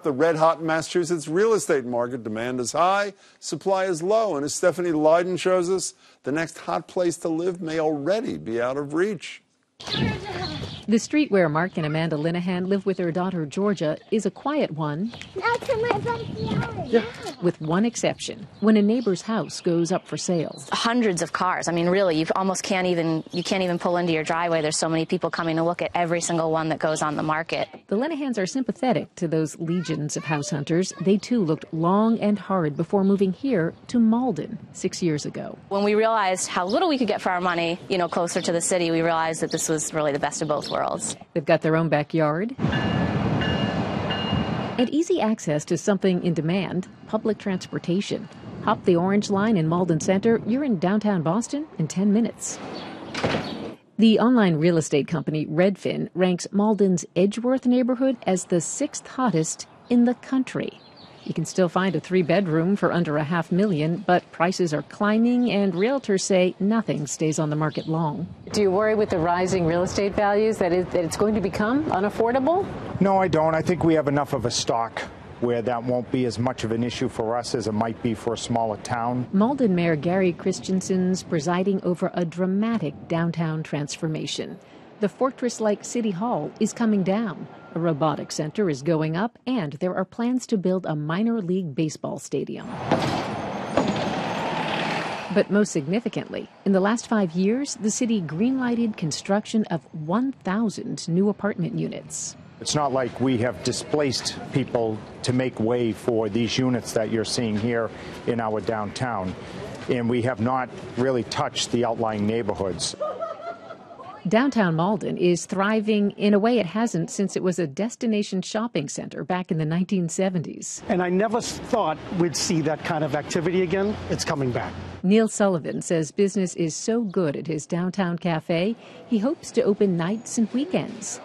The red-hot Massachusetts real estate market, demand is high, supply is low, and as Stephanie Leyden shows us, the next hot place to live may already be out of reach. The street where Mark and Amanda Linehan live with their daughter Georgia is a quiet one. That's in my backyard. Yeah. With one exception, when a neighbor's house goes up for sale. Hundreds of cars. I mean, really, you can't even pull into your driveway. There's so many people coming to look at every single one that goes on the market. The Linehans are sympathetic to those legions of house hunters. They too looked long and hard before moving here to Malden 6 years ago. When we realized how little we could get for our money, closer to the city, we realized that this was really the best of both worlds. They've got their own backyard and easy access to something in demand, public transportation. Hop the Orange Line in Malden Center, you're in downtown Boston in 10 minutes. The online real estate company Redfin ranks Malden's Edgeworth neighborhood as the 6th hottest in the country. You can still find a 3-bedroom for under $500,000, but prices are climbing and realtors say nothing stays on the market long. Do you worry with the rising real estate values that it's going to become unaffordable? No, I don't. I think we have enough of a stock where that won't be as much of an issue for us as it might be for a smaller town. Malden Mayor Gary Christensen's presiding over a dramatic downtown transformation. The fortress-like City Hall is coming down. A robotics center is going up, and there are plans to build a minor league baseball stadium. But most significantly, in the last 5 years, the city greenlighted construction of 1,000 new apartment units. It's not like we have displaced people to make way for these units that you're seeing here in our downtown, and we have not really touched the outlying neighborhoods. Downtown Malden is thriving in a way it hasn't since it was a destination shopping center back in the 1970s. And I never thought we'd see that kind of activity again. It's coming back. Neil Sullivan says business is so good at his downtown cafe, he hopes to open nights and weekends.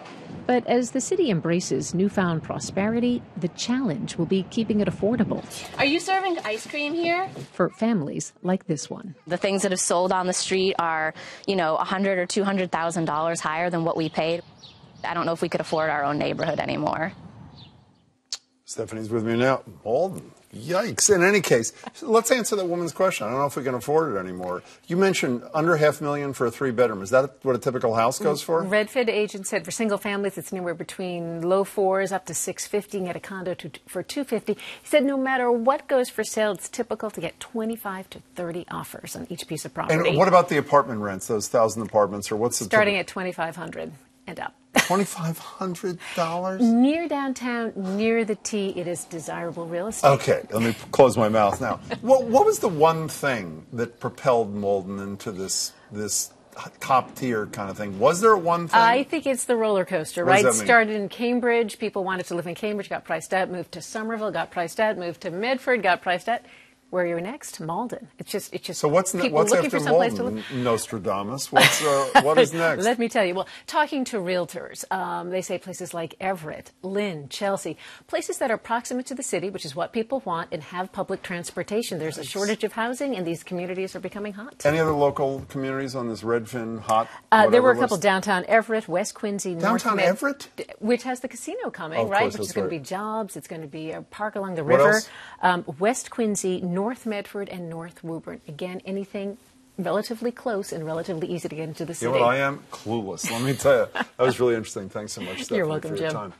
But as the city embraces newfound prosperity, the challenge will be keeping it affordable. Are you serving ice cream here? For families like this one. The things that have sold on the street are, $100,000 or $200,000 higher than what we paid. I don't know if we could afford our own neighborhood anymore. Stephanie's with me now. Malden. Yikes. In any case, let's answer that woman's question. I don't know if we can afford it anymore. You mentioned under $500,000 for a 3-bedroom. Is that what a typical house goes for? Redfin agent said for single families, it's anywhere between low 4s up to $650. You can get a condo for $250. He said no matter what goes for sale, it's typical to get 25 to 30 offers on each piece of property. And what about the apartment rents, those 1,000 apartments, or what's the starting at $2,500 and up. $2,500? Near downtown, near the T, it is desirable real estate. Okay, let me close my mouth now. What was the one thing that propelled Malden into this top tier kind of thing? Was there one thing? I think it's the roller coaster, right? It started in Cambridge. People wanted to live in Cambridge, got priced out, moved to Somerville, got priced out, moved to Medford, got priced out. Where you're next, Malden. It's just. So what's after Malden? Nostradamus. What is next? Let me tell you. Well, talking to realtors, they say places like Everett, Lynn, Chelsea, places that are proximate to the city, which is what people want, and have public transportation. There's a shortage of housing, and these communities are becoming hot. Any other local communities on this Redfin hot? There were a couple: downtown Everett, West Quincy, downtown Everett, which has the casino coming, right? Which is going to be jobs. It's going to be a park along the what river. Else? West Quincy, North Medford, and North Woburn. Again, anything relatively close and relatively easy to get into the city. You know what I am? Clueless. Let me tell you. That was really interesting. Thanks so much, Stephanie, You're welcome, for your Jim. time.